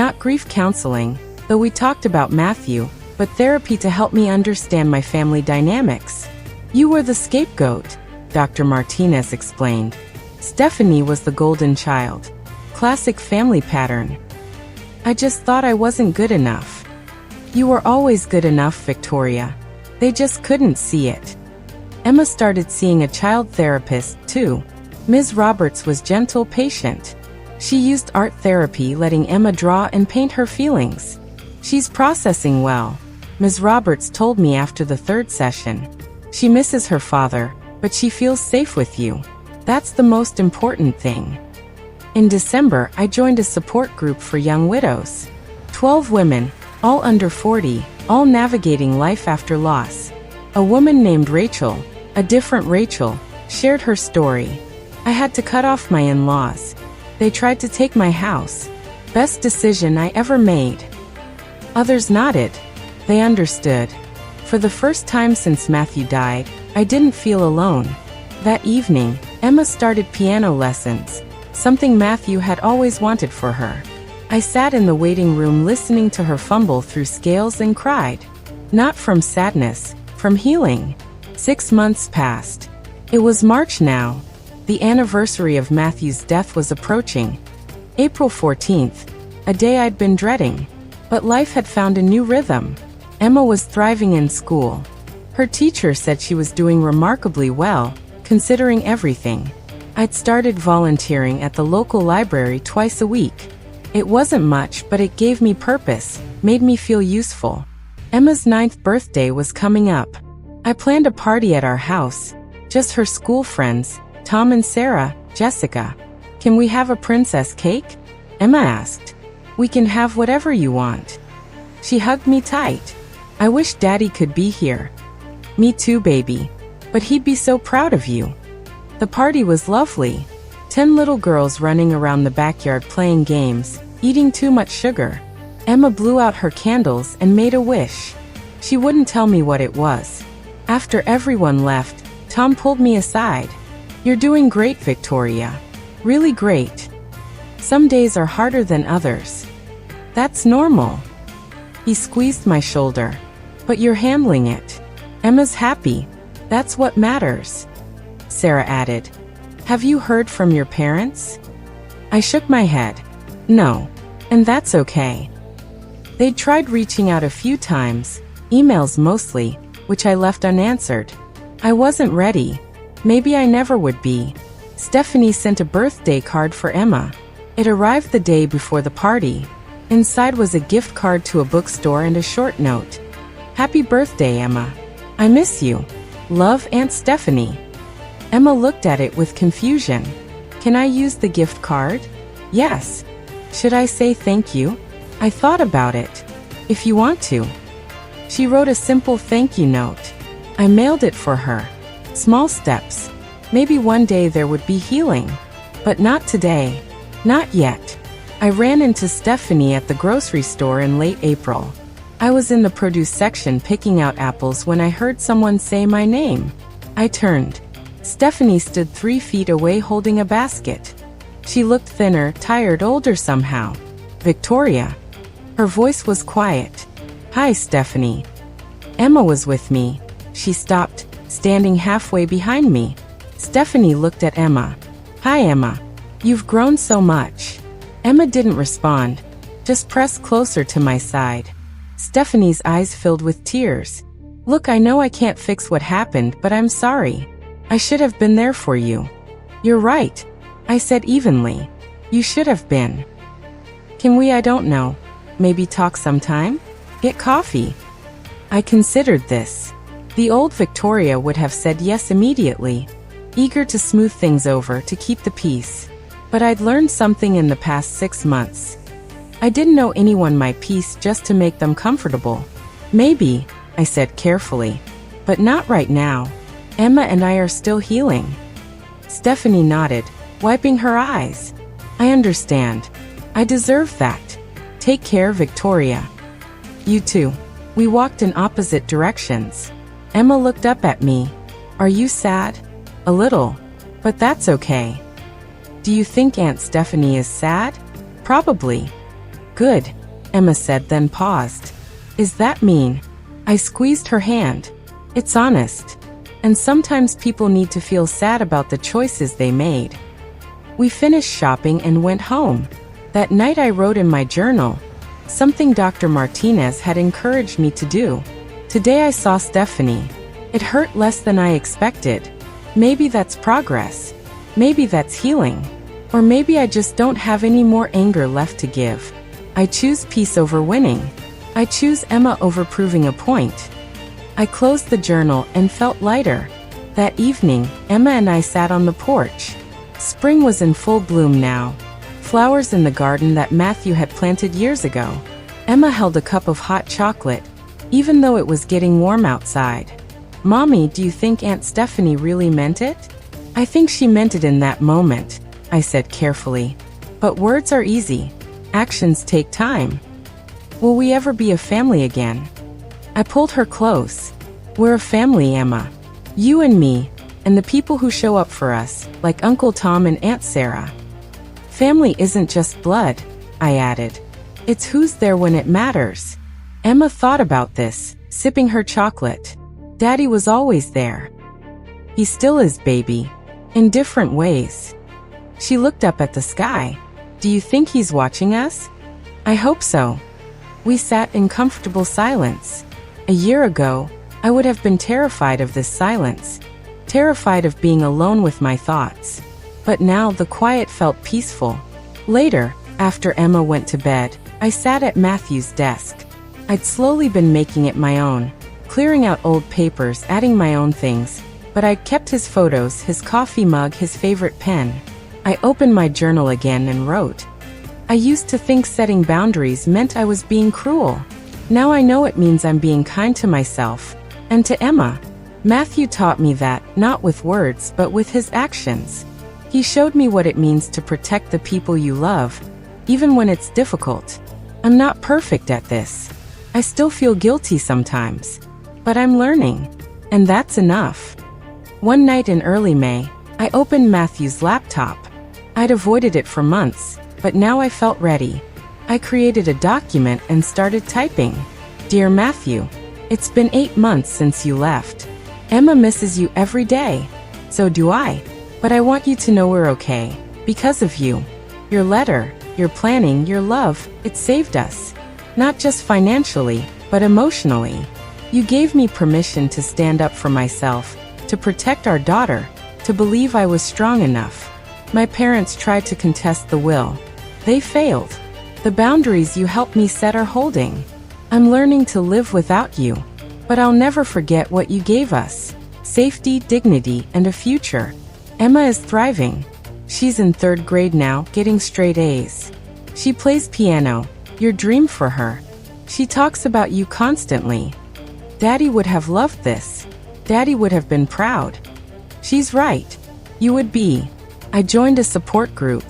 not grief counseling, though we talked about Matthew, but therapy to help me understand my family dynamics. "You were the scapegoat," Dr. Martinez explained. "Stephanie was the golden child. Classic family pattern. I just thought I wasn't good enough." "You were always good enough, Victoria. They just couldn't see it." Emma started seeing a child therapist, too. Ms. Roberts was gentle, patient. She used art therapy, letting Emma draw and paint her feelings. "She's processing well," Ms. Roberts told me after the 3rd session. "She misses her father, but she feels safe with you. That's the most important thing." In December, I joined a support group for young widows. 12 women, all under 40, all navigating life after loss. A woman named Rachel, a different Rachel, shared her story. "I had to cut off my in-laws. They tried to take my house. Best decision I ever made." Others nodded. They understood. For the first time since Matthew died, I didn't feel alone. That evening, Emma started piano lessons, something Matthew had always wanted for her. I sat in the waiting room listening to her fumble through scales and cried. Not from sadness, from healing. 6 months passed. It was March now. The anniversary of Matthew's death was approaching. April 14th, a day I'd been dreading. But life had found a new rhythm. Emma was thriving in school. Her teacher said she was doing remarkably well, considering everything. I'd started volunteering at the local library twice a week. It wasn't much, but it gave me purpose, made me feel useful. Emma's 9th birthday was coming up. I planned a party at our house. Just her school friends, Tom and Sarah, Jessica. Can we have a princess cake? Emma asked. We can have whatever you want. She hugged me tight. I wish Daddy could be here. Me too, baby. But he'd be so proud of you. The party was lovely. 10 little girls running around the backyard playing games, eating too much sugar. Emma blew out her candles and made a wish. She wouldn't tell me what it was. After everyone left, Tom pulled me aside. You're doing great, Victoria. Really great. Some days are harder than others. That's normal. He squeezed my shoulder. But you're handling it. Emma's happy. That's what matters. Sarah added. Have you heard from your parents? I shook my head. No. And that's okay. They'd tried reaching out a few times, emails mostly, which I left unanswered. I wasn't ready. Maybe I never would be. Stephanie sent a birthday card for Emma. It arrived the day before the party. Inside was a gift card to a bookstore and a short note. Happy birthday, Emma. I miss you. Love, Aunt Stephanie. Emma looked at it with confusion. Can I use the gift card? Yes. Should I say thank you? I thought about it. If you want to. She wrote a simple thank you note. I mailed it for her. Small steps. Maybe one day there would be healing. But not today. Not yet. I ran into Stephanie at the grocery store in late April. I was in the produce section picking out apples when I heard someone say my name. I turned. Stephanie stood 3 feet away holding a basket. She looked thinner, tired, older somehow. Victoria. Her voice was quiet. Hi, Stephanie. Emma was with me. She stopped, standing halfway behind me. Stephanie looked at Emma. Hi, Emma. You've grown so much. Emma didn't respond, just pressed closer to my side. Stephanie's eyes filled with tears. Look, I know I can't fix what happened, but I'm sorry. I should have been there for you. You're right, I said evenly. You should have been. Can we, I don't know, maybe talk sometime? Get coffee? I considered this. The old Victoria would have said yes immediately, eager to smooth things over to keep the peace. But I'd learned something in the past 6 months. I didn't know anyone my peace just to make them comfortable. Maybe, I said carefully, but not right now. Emma and I are still healing. Stephanie nodded, wiping her eyes. I understand. I deserve that. Take care, Victoria. You too. We walked in opposite directions. Emma looked up at me. Are you sad? A little. But that's okay. Do you think Aunt Stephanie is sad? Probably. Good, Emma said, then paused. Is that mean? I squeezed her hand. It's honest. And sometimes people need to feel sad about the choices they made. We finished shopping and went home. That night I wrote in my journal, something Dr. Martinez had encouraged me to do. Today I saw Stephanie. It hurt less than I expected. Maybe that's progress. Maybe that's healing. Or maybe I just don't have any more anger left to give. I choose peace over winning. I choose Emma over proving a point. I closed the journal and felt lighter. That evening, Emma and I sat on the porch. Spring was in full bloom now. Flowers in the garden that Matthew had planted years ago. Emma held a cup of hot chocolate, even though it was getting warm outside. Mommy, do you think Aunt Stephanie really meant it? I think she meant it in that moment, I said carefully. But words are easy. Actions take time. Will we ever be a family again? I pulled her close. We're a family, Emma. You and me, and the people who show up for us, like Uncle Tom and Aunt Sarah. Family isn't just blood, I added. It's who's there when it matters. Emma thought about this, sipping her chocolate. Daddy was always there. He still is, baby. In different ways. She looked up at the sky. Do you think he's watching us? I hope so. We sat in comfortable silence. A year ago, I would have been terrified of this silence. Terrified of being alone with my thoughts. But now the quiet felt peaceful. Later, After Emma went to bed, I sat at Matthew's desk. I'd slowly been making it my own, clearing out old papers, adding my own things, but I'd kept his photos, his coffee mug, his favorite pen. I opened my journal again and wrote. I used to think setting boundaries meant I was being cruel. Now I know it means I'm being kind to myself and to Emma. Matthew taught me that, not with words but with his actions. He showed me what it means to protect the people you love, even when it's difficult. I'm not perfect at this. I still feel guilty sometimes, but I'm learning, and that's enough. One night in early May, I opened Matthew's laptop. I'd avoided it for months, but now I felt ready. I created a document and started typing. Dear Matthew, it's been 8 months since you left. Emma misses you every day. So do I. But I want you to know we're okay. Because of you. Your letter, your planning, your love, it saved us. Not just financially, but emotionally. You gave me permission to stand up for myself, to protect our daughter, to believe I was strong enough. My parents tried to contest the will. They failed. The boundaries you helped me set are holding. I'm learning to live without you. But I'll never forget what you gave us. Safety, dignity, and a future. Emma is thriving. She's in 3rd grade now, getting straight A's. She plays piano, your dream for her. She talks about you constantly. Daddy would have loved this. Daddy would have been proud. She's right. You would be. I joined a support group.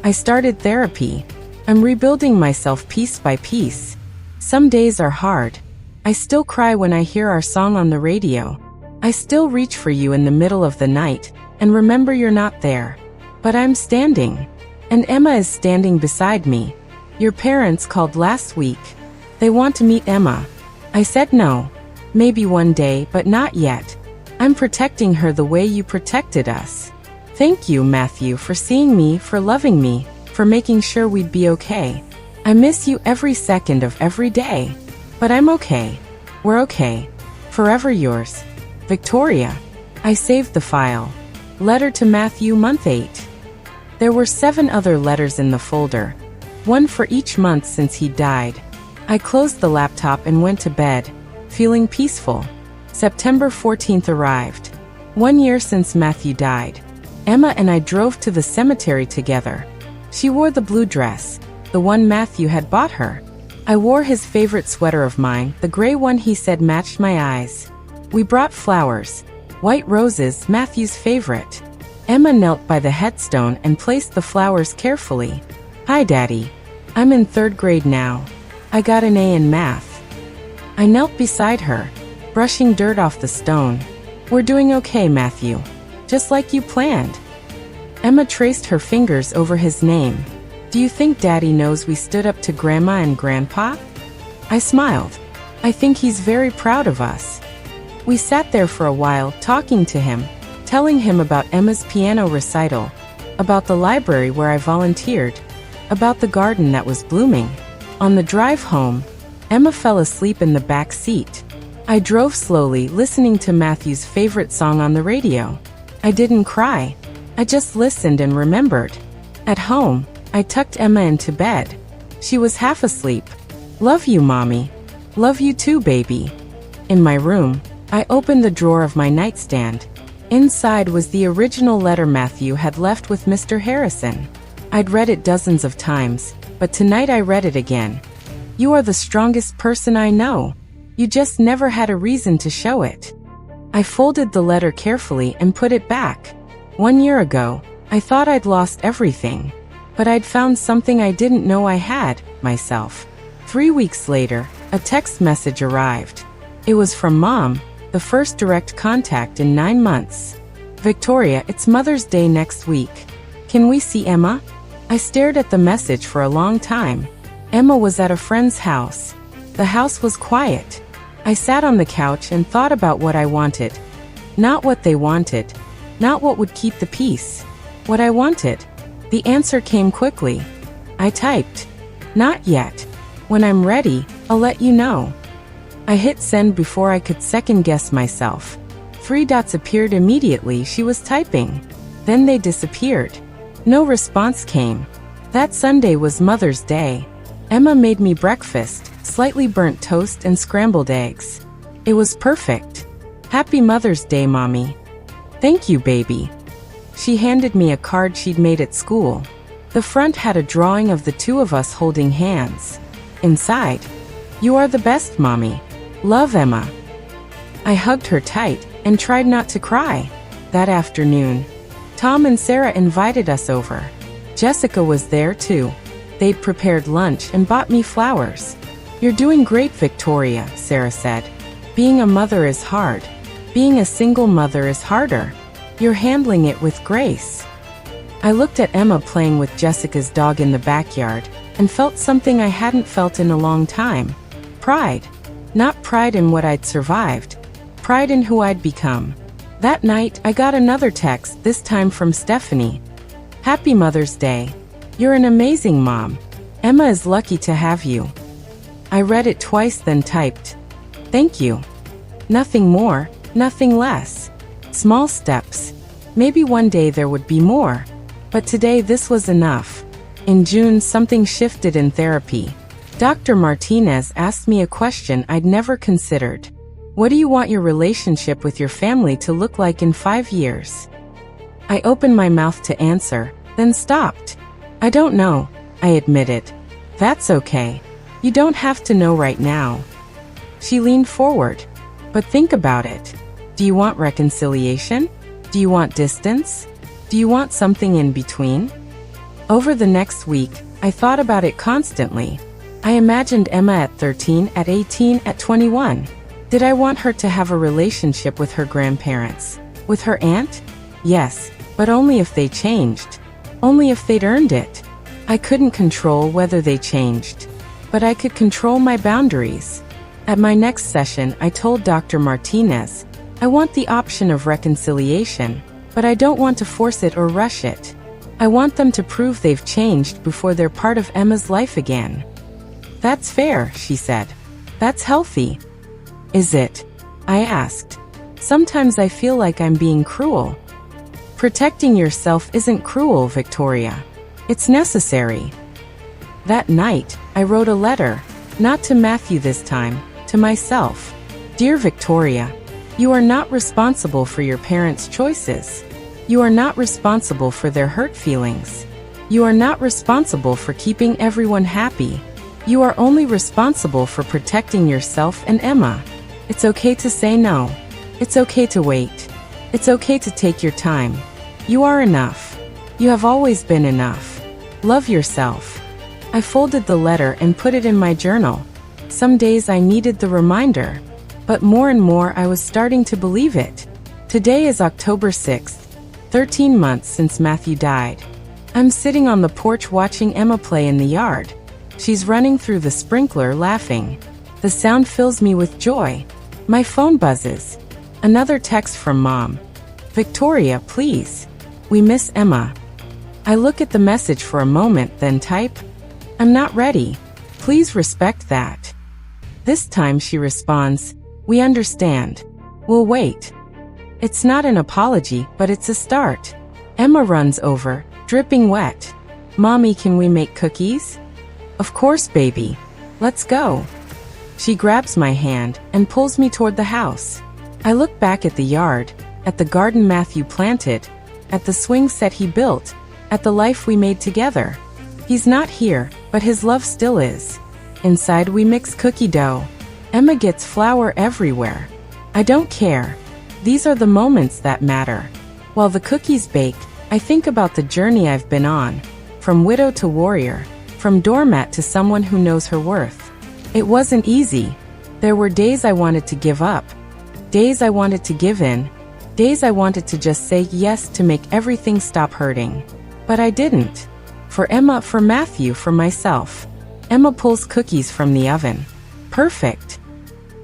I started therapy. I'm rebuilding myself piece by piece. Some days are hard. I still cry when I hear our song on the radio. I still reach for you in the middle of the night and remember you're not there. But I'm standing. And Emma is standing beside me. Your parents called last week. They want to meet Emma. I said no. Maybe one day, but not yet. I'm protecting her the way you protected us. Thank you, Matthew, for seeing me, for loving me, for making sure we'd be okay. I miss you every second of every day. But I'm okay. We're okay. Forever yours. Victoria. I saved the file. Letter to Matthew, month 8. There were 7 other letters in the folder. One for each month since he died. I closed the laptop and went to bed, feeling peaceful. September 14th arrived. 1 year since Matthew died. Emma and I drove to the cemetery together. She wore the blue dress, the one Matthew had bought her. I wore his favorite sweater of mine, the gray one he said matched my eyes. We brought flowers, white roses, Matthew's favorite. Emma knelt by the headstone and placed the flowers carefully. Hi, Daddy. I'm in 3rd grade now. I got an A in math. I knelt beside her, brushing dirt off the stone. We're doing okay, Matthew. Just like you planned. Emma traced her fingers over his name. Do you think Daddy knows we stood up to Grandma and Grandpa? I smiled. I think he's very proud of us. We sat there for a while, talking to him, telling him about Emma's piano recital, about the library where I volunteered, about the garden that was blooming. On the drive home, Emma fell asleep in the back seat. I drove slowly, listening to Matthew's favorite song on the radio. I didn't cry. I just listened and remembered. At home, I tucked Emma into bed. She was half asleep. Love you, Mommy. Love you too, baby. In my room, I opened the drawer of my nightstand. Inside was the original letter Matthew had left with Mr. Harrison. I'd read it dozens of times, but tonight I read it again. You are the strongest person I know. You just never had a reason to show it. I folded the letter carefully and put it back. 1 year ago, I thought I'd lost everything. But I'd found something I didn't know I had, myself. 3 weeks later, a text message arrived. It was from Mom, the first direct contact in 9 months. Victoria, it's Mother's Day next week. Can we see Emma? I stared at the message for a long time. Emma was at a friend's house. The house was quiet. I sat on the couch and thought about what I wanted. Not what they wanted. Not what would keep the peace. What I wanted. The answer came quickly. I typed. Not yet. When I'm ready, I'll let you know. I hit send before I could second-guess myself. 3 dots appeared immediately. She was typing. Then they disappeared. No response came. That Sunday was Mother's Day. Emma made me breakfast, slightly burnt toast and scrambled eggs. It was perfect. Happy Mother's Day, Mommy. Thank you, baby. She handed me a card she'd made at school. The front had a drawing of the two of us holding hands. Inside, "You are the best, Mommy. Love, Emma." I hugged her tight and tried not to cry. That afternoon, Tom and Sarah invited us over. Jessica was there too. They'd prepared lunch and bought me flowers. "You're doing great, Victoria," Sarah said. "Being a mother is hard. Being a single mother is harder. You're handling it with grace." I looked at Emma playing with Jessica's dog in the backyard and felt something I hadn't felt in a long time. Pride. Not pride in what I'd survived. Pride in who I'd become. That night, I got another text, this time from Stephanie. "Happy Mother's Day. You're an amazing mom. Emma is lucky to have you." I read it twice then typed, "Thank you. Nothing more, nothing less. Small steps. Maybe one day there would be more. But today this was enough." In June, something shifted in therapy. Dr. Martinez asked me a question I'd never considered. "What do you want your relationship with your family to look like in 5 years?" I opened my mouth to answer, then stopped. "I don't know," I admitted. "That's okay. You don't have to know right now." She leaned forward. "But think about it. Do you want reconciliation? Do you want distance? Do you want something in between?" Over the next week, I thought about it constantly. I imagined Emma at 13, at 18, at 21. Did I want her to have a relationship with her grandparents? With her aunt? Yes, but only if they changed. Only if they'd earned it. I couldn't control whether they changed. But I could control my boundaries. At my next session, I told Dr. Martinez, "I want the option of reconciliation, but I don't want to force it or rush it. I want them to prove they've changed before they're part of Emma's life again." "That's fair," she said. "That's healthy." "Is it?" I asked. "Sometimes I feel like I'm being cruel." Protecting yourself isn't cruel, Victoria. It's necessary. That night, I wrote a letter, not to Matthew this time, to myself. "Dear Victoria, you are not responsible for your parents' choices. You are not responsible for their hurt feelings. You are not responsible for keeping everyone happy. You are only responsible for protecting yourself and Emma. It's okay to say no. It's okay to wait. It's okay to take your time. You are enough. You have always been enough. Love yourself." I folded the letter and put it in my journal. Some days I needed the reminder, but more and more I was starting to believe it. Today is October 6th, 13 months since Matthew died. I'm sitting on the porch watching Emma play in the yard. She's running through the sprinkler laughing. The sound fills me with joy. My phone buzzes. Another text from Mom. "Victoria, please. We miss Emma." I look at the message for a moment, then type, "I'm not ready. Please respect that." This time she responds, "We understand. We'll wait." It's not an apology, but it's a start. Emma runs over, dripping wet. "Mommy, can we make cookies?" "Of course, baby. Let's go." She grabs my hand and pulls me toward the house. I look back at the yard, at the garden Matthew planted, at the swing set he built, at the life we made together. He's not here, but his love still is. Inside we mix cookie dough. Emma gets flour everywhere. I don't care. These are the moments that matter. While the cookies bake, I think about the journey I've been on. From widow to warrior. From doormat to someone who knows her worth. It wasn't easy. There were days I wanted to give up. Days I wanted to give in. Days I wanted to just say yes to make everything stop hurting. But I didn't. For Emma, for Matthew, for myself. Emma pulls cookies from the oven. Perfect.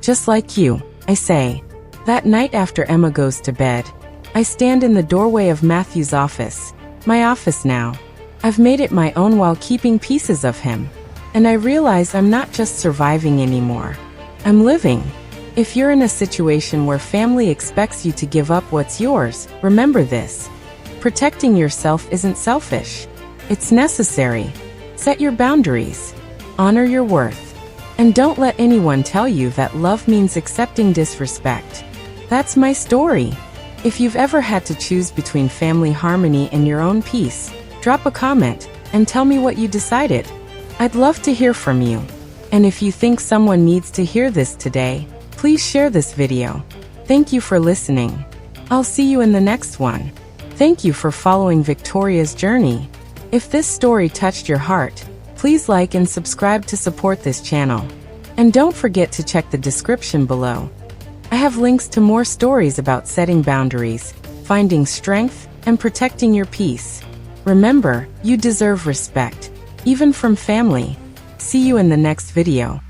Just like you, I say. That night after Emma goes to bed, I stand in the doorway of Matthew's office. My office now. I've made it my own while keeping pieces of him. And I realize I'm not just surviving anymore. I'm living. If you're in a situation where family expects you to give up what's yours, remember this. Protecting yourself isn't selfish. It's necessary. Set your boundaries. Honor your worth. And don't let anyone tell you that love means accepting disrespect. That's my story. If you've ever had to choose between family harmony and your own peace, drop a comment and tell me what you decided. I'd love to hear from you. And if you think someone needs to hear this today, please share this video. Thank you for listening. I'll see you in the next one. Thank you for following Victoria's journey. If this story touched your heart, please like and subscribe to support this channel. And don't forget to check the description below. I have links to more stories about setting boundaries, finding strength, and protecting your peace. Remember, you deserve respect, even from family. See you in the next video.